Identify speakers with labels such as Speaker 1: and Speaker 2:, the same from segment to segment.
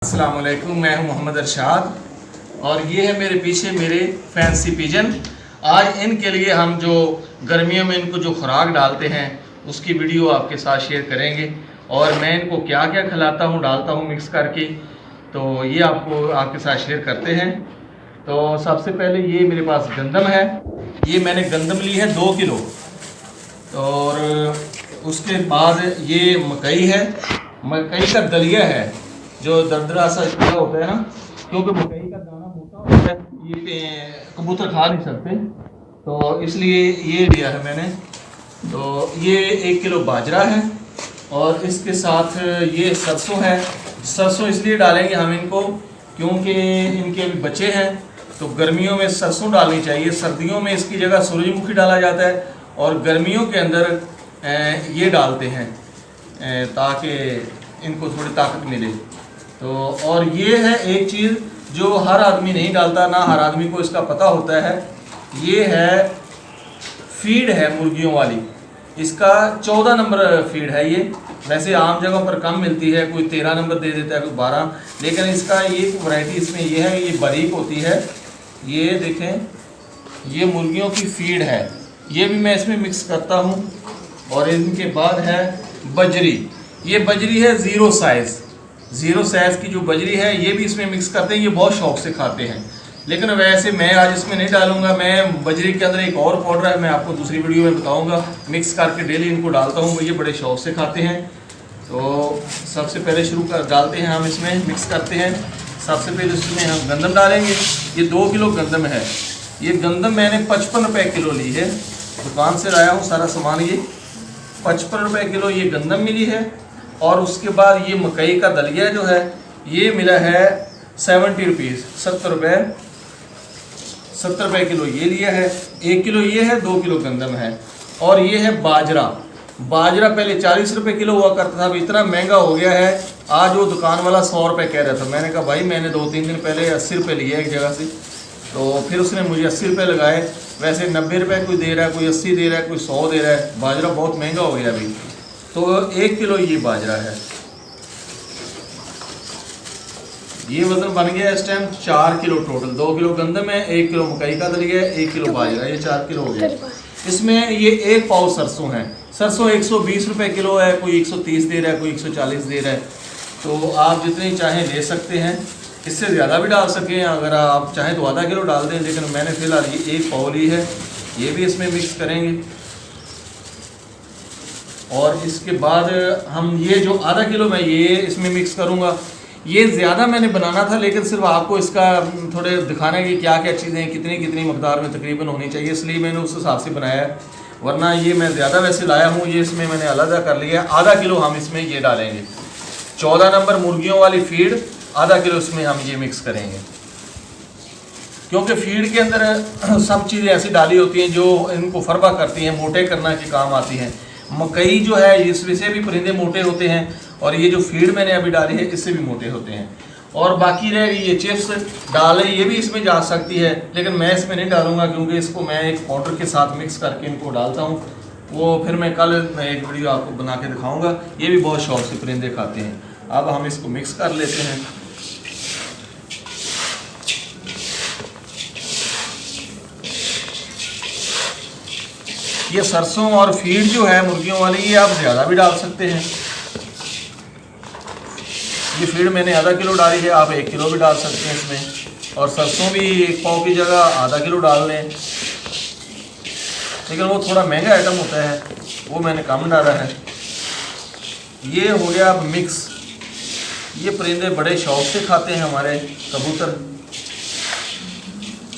Speaker 1: अस्सलाम वालेकुम, मैं हूं मोहम्मद अरशाद और ये है मेरे पीछे मेरे फैंसी पिजन। आज इनके लिए हम जो गर्मियों में इनको जो खुराक डालते हैं उसकी वीडियो आपके साथ शेयर करेंगे और मैं इनको क्या क्या खिलाता हूं डालता हूं मिक्स करके, तो ये आपको आपके साथ शेयर करते हैं। तो सबसे पहले ये मेरे पास गंदम है, ये मैंने गंदम ली है 2 किलो। और उसके बाद ये मकई है, मकई का दलिया है जो दरदरा सा क्या होता है ना, क्योंकि मकई का दाना मोटा होता है, ये कबूतर खा नहीं सकते, तो इसलिए ये लिया है मैंने। तो ये 1 किलो बाजरा है और इसके साथ ये सरसों है। सरसों इसलिए डालेंगे हम इनको क्योंकि इनके अभी बच्चे हैं, तो गर्मियों में सरसों डालनी चाहिए। सर्दियों में इसकी जगह सूरजमुखी डाला जाता है और गर्मियों के अंदर ये डालते हैं ताकि इनको थोड़ी ताकत मिले। तो और ये है एक चीज़ जो हर आदमी नहीं डालता, ना हर आदमी को इसका पता होता है। ये है फीड है मुर्गियों वाली, इसका 14 नंबर फीड है ये। वैसे आम जगहों पर कम मिलती है, कोई 13 नंबर दे देता है, कोई 12, लेकिन इसका ये वैरायटी इसमें ये है, ये बारीक होती है। ये देखें, ये मुर्गियों की फीड है, ये भी मैं इसमें मिक्स करता हूँ। और इनके बाद है बजरी, ये बजरी है ज़ीरो साइज़ की जो बजरी है, ये भी इसमें मिक्स करते हैं। ये बहुत शौक से खाते हैं, लेकिन वैसे मैं आज इसमें नहीं डालूंगा। मैं बजरी के अंदर एक और पाउडर है, मैं आपको दूसरी वीडियो में बताऊंगा, मिक्स करके डेली इनको डालता हूँ, ये बड़े शौक से खाते हैं। तो सबसे पहले शुरू कर डालते हैं हम इसमें, मिक्स करते हैं। सबसे पहले इसमें हम गंदम डालेंगे। ये 2 किलो गंदम है, ये गंदम मैंने 55 रुपये किलो ली है, दुकान से लाया हूँ सारा सामान। ये 55 रुपये किलो ये गंदम मिली है। और उसके बाद ये मकई का दलिया जो है ये मिला है 70 रुपीज़, 70 रुपये किलो ये लिया है। 1 किलो ये है, 2 किलो गंदम है। और ये है बाजरा, बाजरा पहले 40 रुपये किलो हुआ करता था, अब इतना महंगा हो गया है। आज वो दुकान वाला 100 रुपये कह रहा था, मैंने कहा भाई मैंने 2-3 दिन पहले 80 रुपये लिया एक जगह से, तो फिर उसने मुझे 80 रुपये लगाए। वैसे 90 रुपये कोई दे रहा है, कोई 80 दे रहा है, कोई 100 दे रहा है। बाजरा बहुत महंगा हो गया अभी। तो 1 किलो ये बाजरा है, ये वजन बन गया इस टाइम 4 किलो टोटल। 2 किलो गंदम है, 1 किलो मकई का दलिया है, 1 किलो बाजरा, ये 4 किलो हो गया। इसमें ये 1 पाव सरसों है, सरसों 120 रुपये किलो है, कोई 130 दे रहा है, कोई 140 दे रहा है। तो आप जितनी चाहें ले सकते हैं, इससे ज़्यादा भी डाल सकें, अगर आप चाहें तो आधा किलो डाल दें, लेकिन मैंने फ़िलहाल ये 1 पाव ली है, ये भी इसमें मिक्स करेंगे। और इसके बाद हम ये जो आधा किलो मैं ये इसमें मिक्स करूँगा। ये ज़्यादा मैंने बनाना था, लेकिन सिर्फ आपको इसका थोड़े दिखाने की क्या क्या चीज़ें कितनी कितनी मकदार में तकरीबन होनी चाहिए, इसलिए मैंने उस हिसाब से बनाया है। वरना ये मैं ज़्यादा वैसे लाया हूँ, ये इसमें मैंने अलग कर लिया है। आधा किलो हम इसमें ये डालेंगे, 14 नंबर मुर्गियों वाली फीड, आधा किलो इसमें हम ये मिक्स करेंगे। क्योंकि फीड के अंदर सब चीज़ें ऐसी डाली होती हैं जो इनको फरबा करती हैं, मोटे करना के काम आती हैं। मकई जो है इसमें से भी परिंदे मोटे होते हैं, और ये जो फीड मैंने अभी डाली है इससे भी मोटे होते हैं। और बाकी रह ये चिप्स डाले, ये भी इसमें जा सकती है, लेकिन मैं इसमें नहीं डालूंगा क्योंकि इसको मैं एक पाउडर के साथ मिक्स करके इनको डालता हूँ। वो फिर मैं कल एक वीडियो आपको बना के दिखाऊँगा। ये भी बहुत शौक से परिंदे खाते हैं। अब हम इसको मिक्स कर लेते हैं। ये सरसों और फीड जो है मुर्गियों वाली, ये आप ज़्यादा भी डाल सकते हैं। ये फीड मैंने आधा किलो डाली है, आप 1 किलो भी डाल सकते हैं इसमें। और सरसों भी 1 पाव की जगह आधा किलो डाल लें, लेकिन वो थोड़ा महंगा आइटम होता है, वो मैंने कम डाला है। ये हो गया अब मिक्स। ये परिंदे बड़े शौक से खाते हैं हमारे कबूतर।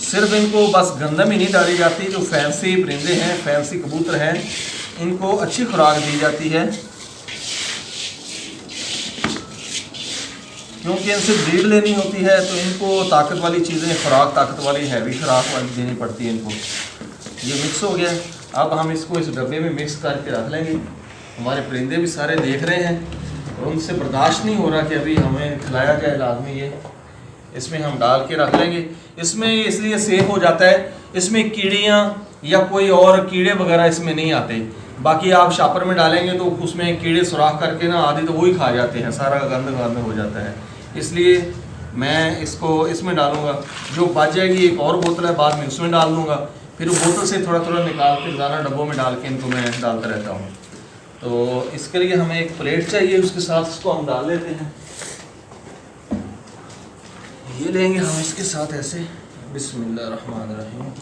Speaker 1: सिर्फ इनको बस गंदम ही नहीं डाली जाती, जो फैंसी परिंदे हैं, फैंसी कबूतर हैं, इनको अच्छी खुराक दी जाती है, क्योंकि इनसे ब्रीड लेनी होती है, तो इनको ताकत वाली चीज़ें, खुराक ताकत वाली हैवी खुराक वाली देनी पड़ती है इनको। ये मिक्स हो गया, अब हम इसको इस डब्बे में मिक्स करके रख लेंगे। हमारे परिंदे भी सारे देख रहे हैं और उनसे बर्दाश्त नहीं हो रहा कि अभी हमें खिलाया जाए लाजमी। ये इसमें हम डाल के रख लेंगे। इसमें इसलिए सेफ हो जाता है, इसमें कीड़ियाँ या कोई और कीड़े वगैरह इसमें नहीं आते। बाकी आप शापर में डालेंगे तो उसमें कीड़े सुराख करके ना आदि तो वही खा जाते हैं, सारा गंद गंद हो जाता है। इसलिए मैं इसको इसमें डालूँगा। जो बच जाएगी एक और बोतल है, बाद में उसमें डाल दूँगा। फिर वो बोतल से थोड़ा थोड़ा निकाल के रोज़ाना डब्बों में डाल के इनको मैं डालता रहता हूँ। तो इसके लिए हमें एक प्लेट चाहिए, उसके साथ इसको हम डाल लेते हैं। ये लेंगे हम इसके साथ ऐसे, बिस्मिल्लाहिर्रहमानिर्रहीम।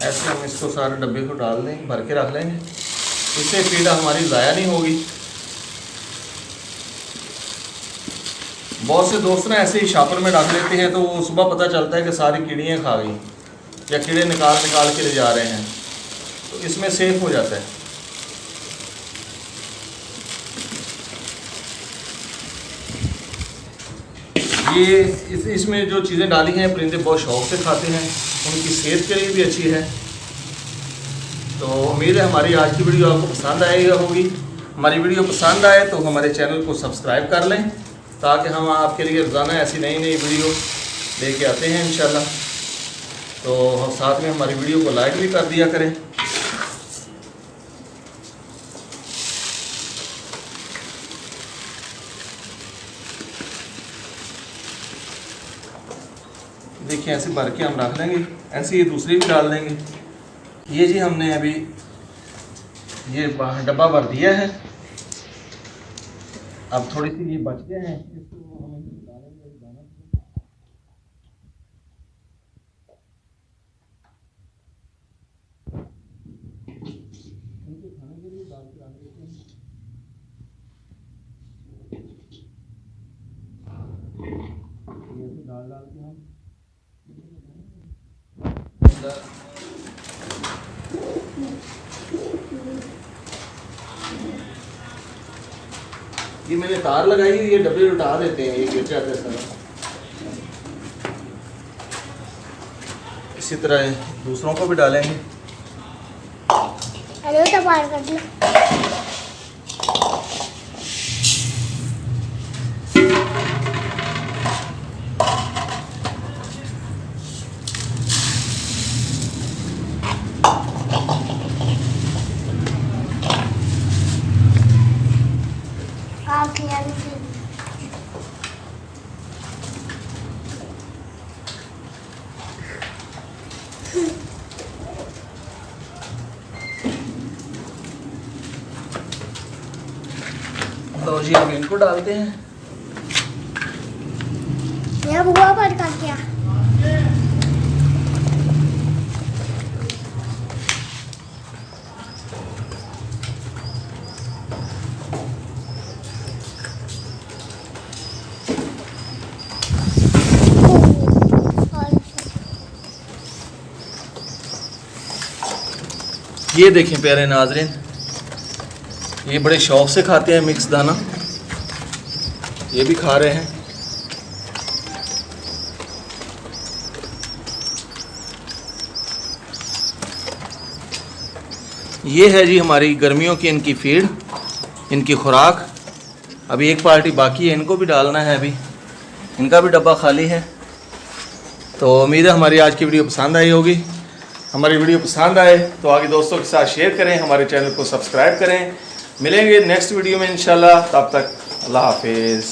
Speaker 1: ऐसे हम इसको सारे डब्बे को डाल देंगे, भर के रख लेंगे। इससे फीड हमारी ज़ाया नहीं होगी। बहुत से दोस्त ना ऐसे ही शापर में रख लेते हैं, तो वो सुबह पता चलता है कि सारी कीड़ियाँ खा गई या कीड़े निकाल के ले जा रहे हैं, तो इसमें सेफ हो जाता है। ये इसमें जो चीज़ें डाली हैं परिंदे बहुत शौक़ से खाते हैं, उनकी सेहत के लिए भी अच्छी है। तो उम्मीद है हमारी आज की वीडियो आपको पसंद आएगा होगी। हमारी वीडियो पसंद आए तो हमारे चैनल को सब्सक्राइब कर लें, ताकि हम आपके लिए रोज़ाना ऐसी नई नई वीडियो लेके आते हैं इंशाल्लाह। तो हम साथ में हमारी वीडियो को लाइक भी कर दिया करें। देखिए ऐसे भर के हम रख लेंगे, ऐसे ये दूसरी भी डाल देंगे। ये जी हमने अभी ये डब्बा भर दिया है। अब थोड़ी सी ये बच गए हैं, इसको हम डालेंगे दाना। इनके खाने के लिए डाल के डाल देते हैं। ये डाल के हम ये मैंने तार लगाई है, ये डब्बे उठा देते हैं, ये गिर जाते हैं सारा। इसी तरह दूसरों को भी डालेंगे।
Speaker 2: हेलो तो बाहर कर दो।
Speaker 1: तो जी अब इनको डालते हैं।
Speaker 2: ये बुआ पर कर दिया।
Speaker 1: ये देखें प्यारे नाज़रीन, ये बड़े शौक़ से खाते हैं मिक्स दाना, ये भी खा रहे हैं। ये है जी हमारी गर्मियों की इनकी फीड, इनकी खुराक। अभी एक पार्टी बाकी है, इनको भी डालना है, अभी इनका भी डब्बा खाली है। तो उम्मीद है हमारी आज की वीडियो पसंद आई होगी। हमारी वीडियो पसंद आए तो आगे दोस्तों के साथ शेयर करें, हमारे चैनल को सब्सक्राइब करें। मिलेंगे नेक्स्ट वीडियो में इंशाल्लाह, तब तक अल्लाह हाफिज़।